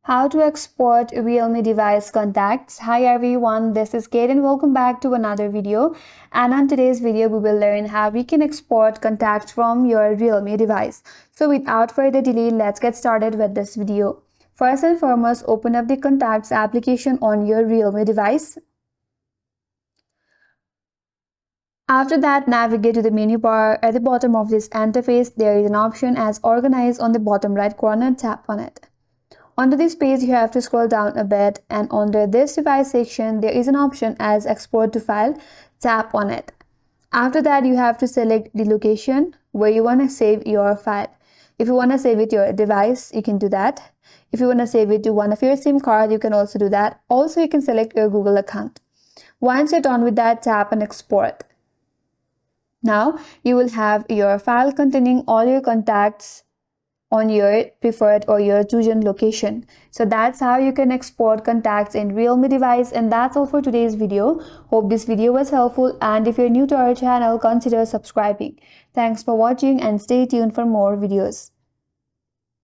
How to export Realme device contacts. Hi everyone, this is Kate and welcome back to another video. And on today's video, we will learn how we can export contacts from your Realme device. So without further delay, let's get started with this video. First and foremost, open up the contacts application on your Realme device. After that, navigate to the menu bar. At the bottom of this interface, there is an option as Organize on the bottom right corner. Tap on it. Under this page, you have to scroll down a bit, and under this device section, there is an option as Export to File. Tap on it. After that, you have to select the location where you want to save your file. If you want to save it to your device, you can do that. If you want to save it to one of your SIM card, you can also do that. Also, you can select your Google account. Once you're done with that, tap on Export. Now, you will have your file containing all your contacts on your preferred or your chosen location. So that's how you can export contacts in Realme device, and that's all for today's video. Hope this video was helpful, and if you're new to our channel, consider subscribing. Thanks for watching and stay tuned for more videos.